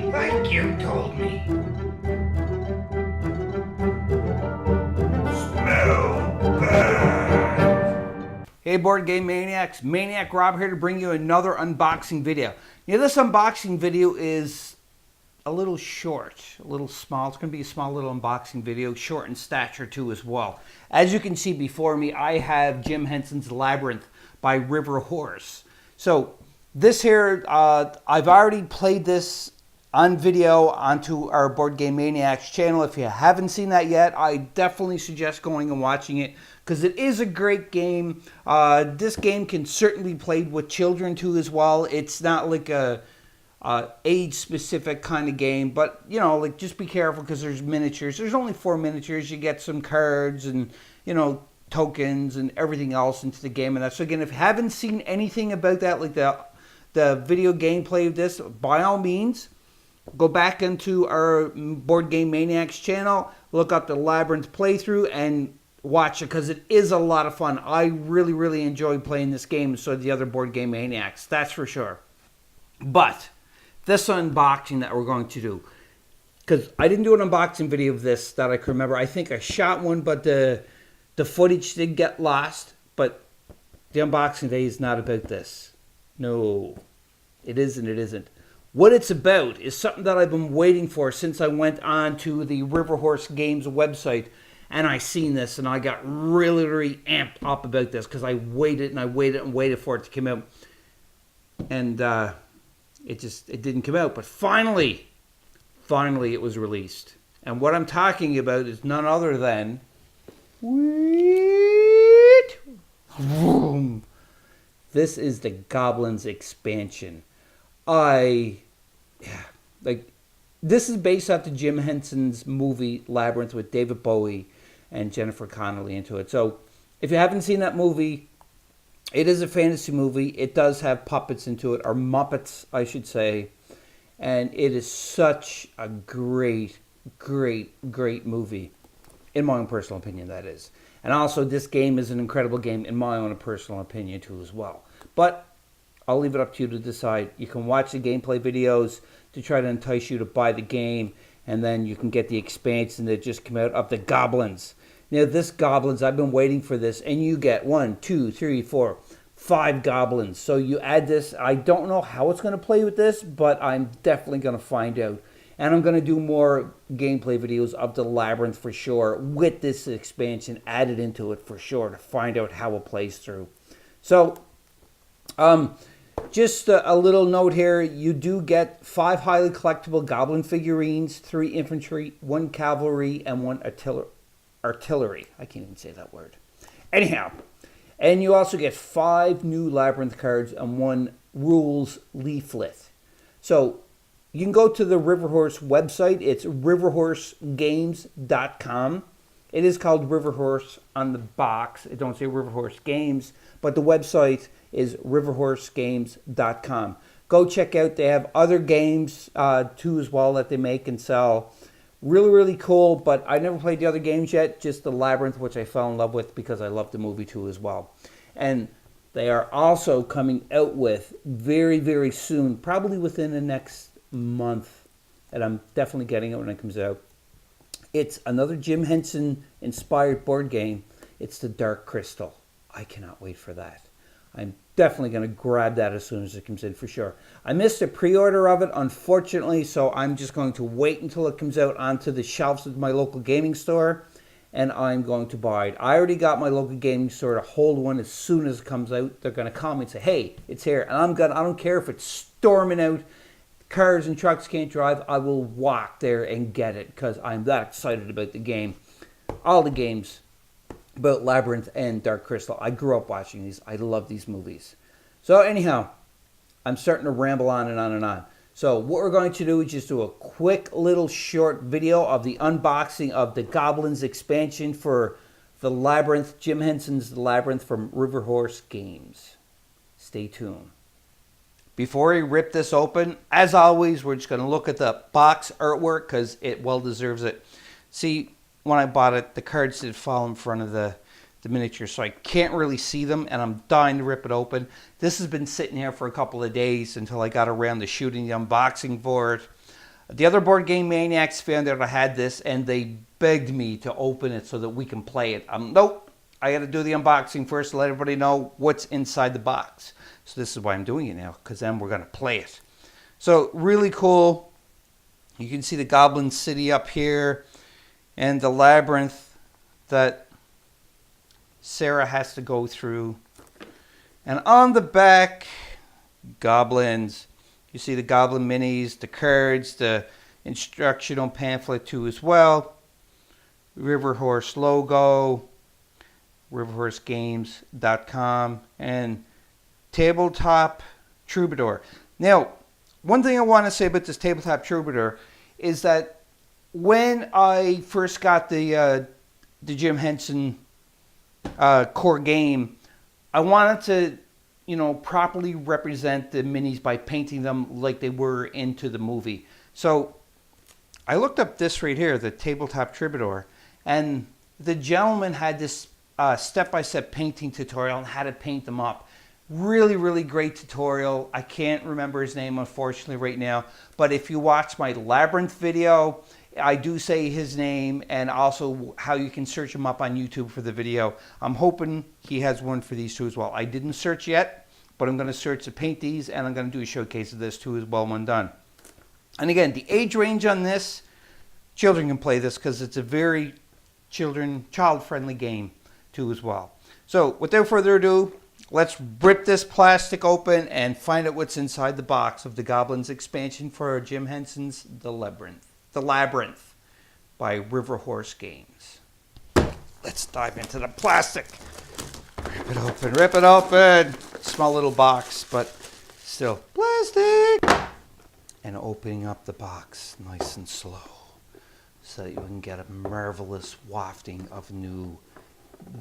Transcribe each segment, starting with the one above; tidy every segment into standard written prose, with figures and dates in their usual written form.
like you told me. Smell bad. Hey Board Game Maniacs, Maniac Rob here to bring you another unboxing video. You know, this unboxing video is a little short, a little small. It's going to be a small little unboxing video, short in stature too as well. As you can see before me, I have Jim Henson's Labyrinth by River Horse. So this here, I've already played this on video onto our Board Game Maniacs channel. If you haven't seen that yet, I definitely suggest going and watching it because it is a great game. This game can certainly be played with children too as well. It's not like a age-specific kind of game, but you know, like just be careful because there's miniatures. There's only 4 miniatures. You get some cards and tokens and everything else into the game. And that. So again, if you haven't seen anything about that, like the video gameplay of this, by all means, go back into our Board Game Maniacs channel, look up the Labyrinth playthrough, and watch it because it is a lot of fun. I really, really enjoyed playing this game, so the other Board Game Maniacs, that's for sure. But this unboxing that we're going to do, because I didn't do an unboxing video of this that I can remember. I think I shot one, but the footage did get lost. But the unboxing today is not about this. No, it isn't. It isn't. What it's about is something that I've been waiting for since I went on to the River Horse Games website and I seen this and I got really, really amped up about this because I waited and I waited and waited for it to come out. And it didn't come out. But finally it was released. And what I'm talking about is none other than this is the Goblins Expansion. This is based off the Jim Henson's movie Labyrinth with David Bowie and Jennifer Connelly into it. So if you haven't seen that movie, it is a fantasy movie. It does have puppets into it, or Muppets, I should say. And it is such a great, great, great movie. In my own personal opinion, that is. And also, this game is an incredible game, in my own personal opinion, too, as well. But I'll leave it up to you to decide. You can watch the gameplay videos to try to entice you to buy the game, and then you can get the expansion that just came out of the Goblins. Now, this Goblins, I've been waiting for this, and you get 1, 2, 3, 4, 5 Goblins. So you add this. I don't know how it's going to play with this, but I'm definitely going to find out. And I'm going to do more gameplay videos of the Labyrinth for sure, with this expansion added into it for sure, to find out how it plays through. So, just a little note here, you do get 5 highly collectible Goblin figurines, 3 infantry, 1 cavalry, and 1 artillery. I can't even say that word. Anyhow, and you also get 5 new Labyrinth cards and 1 rules leaflet. So you can go to the River Horse website. It's riverhorsegames.com. It is called River Horse on the box. It don't say River Horse Games, but the website is riverhorsegames.com. Go check out. They have other games too as well that they make and sell. Really, really cool, but I never played the other games yet, just the Labyrinth, which I fell in love with because I love the movie too as well. And they are also coming out with very, very soon, probably within the next month, and I'm definitely getting it when it comes out. It's another Jim Henson inspired board game. It's the Dark Crystal. I cannot wait for that. I'm definitely going to grab that as soon as it comes in for sure. I missed a pre-order of it, unfortunately, so I'm just going to wait until it comes out onto the shelves of my local gaming store, and I'm going to buy it. I already got my local gaming store to hold one as soon as it comes out. They're going to call me and say, hey, it's here. And I don't care if it's storming out, cars and trucks can't drive, I will walk there and get it because I'm that excited about the game. All the games about Labyrinth and Dark Crystal. I grew up watching these. I love these movies. So anyhow, I'm starting to ramble on and on and on. So what we're going to do is just do a quick little short video of the unboxing of the Goblins Expansion for the Labyrinth, Jim Henson's Labyrinth from River Horse Games. Stay tuned. Before we rip this open, as always, we're just going to look at the box artwork because it well deserves it. See, when I bought it, the cards did fall in front of the miniature, so I can't really see them, and I'm dying to rip it open. This has been sitting here for a couple of days until I got around to shooting the unboxing for it. The other Board Game Maniacs found out I had this, and they begged me to open it so that we can play it. Nope, I got to do the unboxing first to let everybody know what's inside the box. So this is why I'm doing it now, because then we're going to play it. So really cool. You can see the Goblin City up here, and the labyrinth that Sarah has to go through. And on the back, goblins. You see the Goblin minis, the cards, the instructional pamphlet too as well. River Horse logo, riverhorsegames.com, and Tabletop Troubadour. Now, one thing I want to say about this Tabletop Troubadour is that when I first got the Jim Henson core game, I wanted to, properly represent the minis by painting them like they were into the movie. So I looked up this right here, the Tabletop Troubadour, and the gentleman had this step-by-step painting tutorial on how to paint them up. Really, really great tutorial. I can't remember his name, unfortunately, right now. But if you watch my Labyrinth video, I do say his name and also how you can search him up on YouTube for the video. I'm hoping he has one for these two as well. I didn't search yet, but I'm going to search to paint these, and I'm going to do a showcase of this too as well when done. And again, the age range on this, children can play this because it's a very child-friendly game too as well. So without further ado, let's rip this plastic open and find out what's inside the box of the Goblins expansion for Jim Henson's The Labyrinth by River Horse Games. Let's dive into the plastic. Rip it open, rip it open. Small little box, but still plastic. And opening up the box nice and slow so that you can get a marvelous wafting of new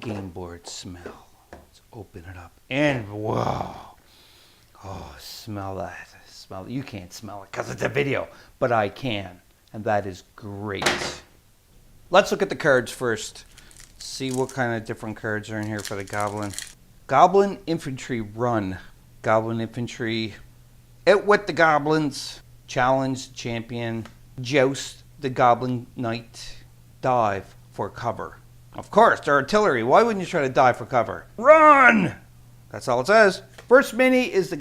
game board smell. Let's open it up. And whoa. Oh, smell that. Smell it. You can't smell it because it's a video, but I can. And that is great. Let's look at the cards first. See what kind of different cards are in here for the Goblin. Goblin Infantry Run. Goblin Infantry. Outwit the Goblins. Challenge the Champion. Joust the Goblin Knight. Dive for cover. Of course, they're artillery. Why wouldn't you try to dive for cover? Run! That's all it says. First mini is the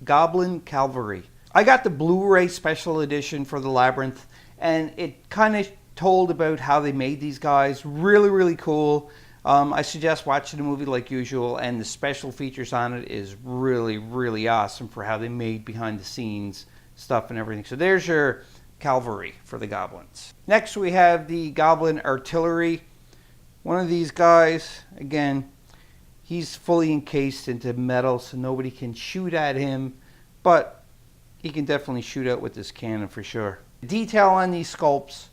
Goblin Cavalry. I got the Blu-ray special edition for the Labyrinth, and it kind of told about how they made these guys. Really, really cool. I suggest watching the movie like usual, and the special features on it is really, really awesome for how they made behind the scenes stuff and everything. So there's your cavalry for the goblins. Next we have the Goblin Artillery. One of these guys, again, he's fully encased into metal so nobody can shoot at him, but he can definitely shoot out with this cannon for sure. The detail on these sculpts,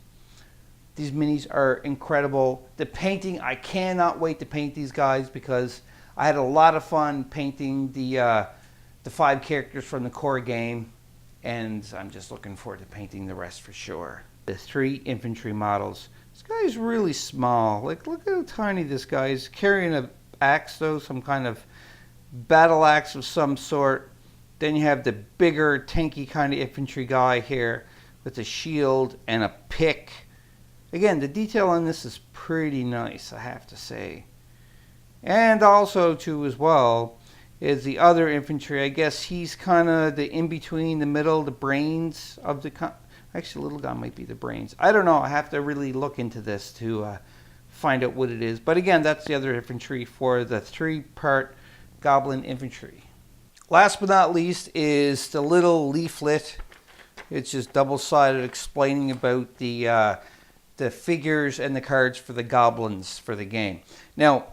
these minis are incredible. The painting, I cannot wait to paint these guys because I had a lot of fun painting the 5 characters from the core game, and I'm just looking forward to painting the rest for sure. The 3 infantry models. This guy's really small. Like, look how tiny this guy is. Carrying an axe though, some kind of battle axe of some sort. Then you have the bigger, tanky kind of infantry guy here with a shield and a pick. Again, the detail on this is pretty nice, I have to say. And also, too, as well, is the other infantry. I guess he's kind of the in-between, the middle, the brains of the... Actually, little guy might be the brains. I don't know. I have to really look into this to find out what it is. But again, that's the other infantry for the 3-part Goblin Infantry. Last but not least is the little leaflet. It's just double-sided, explaining about the figures and the cards for the goblins for the game. Now,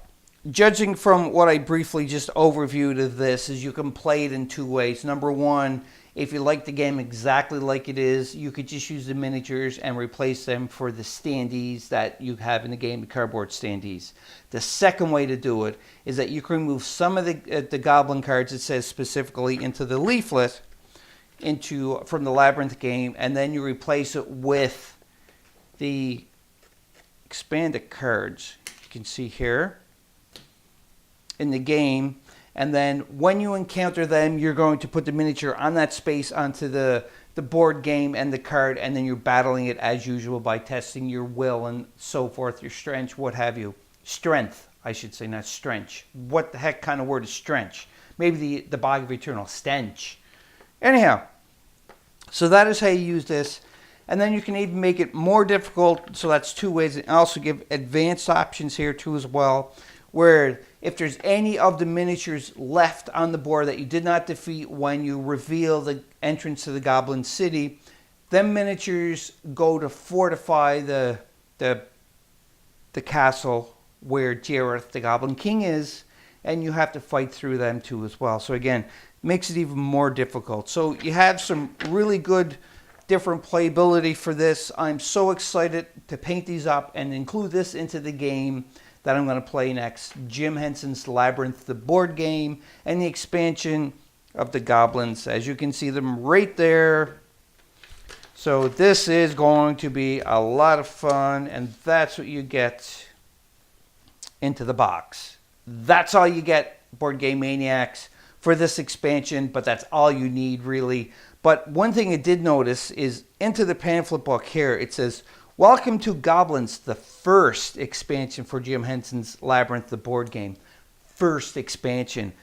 judging from what I briefly just overviewed of this, is you can play it in 2 ways. Number one, if you like the game exactly like it is, you could just use the miniatures and replace them for the standees that you have in the game, the cardboard standees. The second way to do it is that you can remove some of the goblin cards, it says specifically, into the leaflet from the Labyrinth game, and then you replace it with the expanded cards you can see here in the game. And then when you encounter them, you're going to put the miniature on that space onto the the board game and the card, and then you're battling it as usual by testing your will and so forth, your strength, what have you. Strength, I should say, not strength. What the heck kind of word is strength? Maybe the Bog of Eternal Stench. Anyhow, so that is how you use this. And then you can even make it more difficult. So that's two ways. And also give advanced options here too as well, where if there's any of the miniatures left on the board that you did not defeat when you reveal the entrance to the Goblin City, them miniatures go to fortify the castle where Jareth, the Goblin King, is, and you have to fight through them too as well. So again, makes it even more difficult. So you have some really good different playability for this. I'm so excited to paint these up and include this into the game that I'm going to play next. Jim Henson's Labyrinth, the board game, and the expansion of the Goblins. As you can see them right there. So this is going to be a lot of fun, and that's what you get into the box. That's all you get, Board Game Maniacs, for this expansion, but that's all you need really. But one thing I did notice is into the pamphlet book here, it says, "Welcome to Goblins, the first expansion for Jim Henson's Labyrinth, the board game." First expansion.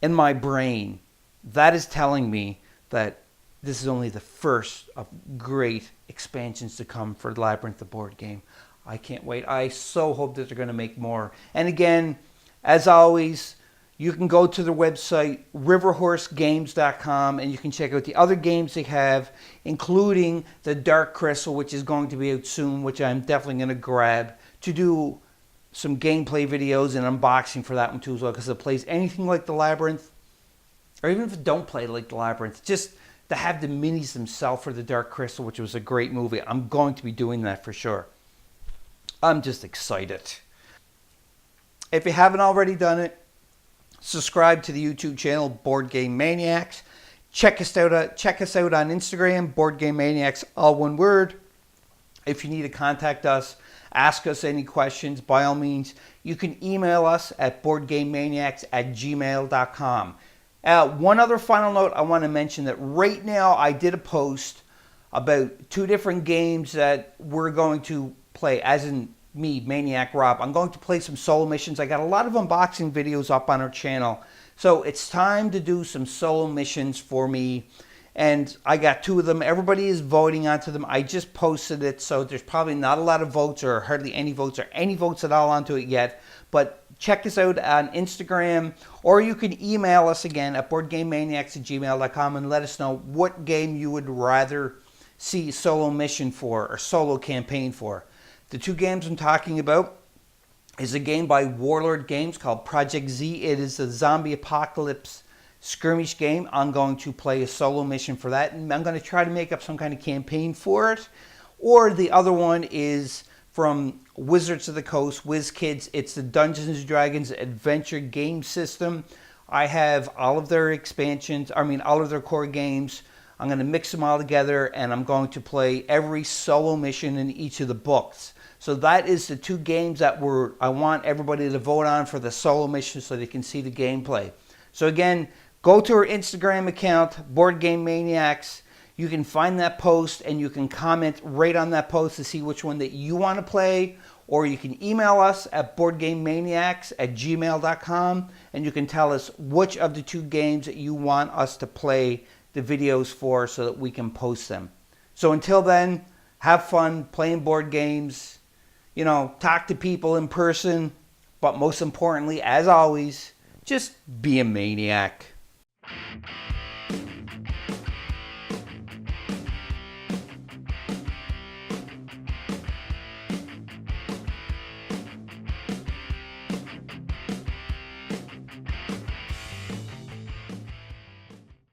In my brain, that is telling me that this is only the first of great expansions to come for Labyrinth, the board game. I can't wait. I so hope that they're going to make more. And again, as always, you can go to their website, riverhorsegames.com, and you can check out the other games they have, including the Dark Crystal, which is going to be out soon, which I'm definitely going to grab to do some gameplay videos and unboxing for that one too as well, because it plays anything like the Labyrinth, or even if it don't play like the Labyrinth, just to have the minis themselves for the Dark Crystal, which was a great movie. I'm going to be doing that for sure. I'm just excited. If you haven't already done it, subscribe to the YouTube channel, Board Game Maniacs. Check us out on Instagram, Board Game Maniacs, all one word. If you need to contact us, ask us any questions, by all means, you can email us at boardgamemaniacs@gmail.com. One other final note, I want to mention that right now I did a post about 2 different games that we're going to play, as in me, Maniac Rob. I'm going to play some solo missions. I got a lot of unboxing videos up on our channel. So it's time to do some solo missions for me. And I got 2 of them. Everybody is voting onto them. I just posted it, so there's probably not a lot of votes or hardly any votes or any votes at all onto it yet. But check us out on Instagram, or you can email us again at boardgamemaniacs@gmail.com and let us know what game you would rather see solo mission for or solo campaign for. The 2 games I'm talking about is a game by Warlord Games called Project Z. It is a zombie apocalypse skirmish game. I'm going to play a solo mission for that, and I'm going to try to make up some kind of campaign for it. Or the other one is from Wizards of the Coast, WizKids. It's the Dungeons & Dragons adventure game system. I have all of their expansions, all of their core games. I'm going to mix them all together, and I'm going to play every solo mission in each of the books. So that is the 2 games that I want everybody to vote on for the solo mission so they can see the gameplay. So again, go to our Instagram account, Board Game Maniacs. You can find that post and you can comment right on that post to see which one that you want to play. Or you can email us at boardgamemaniacs@gmail.com and you can tell us which of the 2 games that you want us to play the videos for so that we can post them. So until then, have fun playing board games. Talk to people in person, but most importantly, as always, just be a maniac.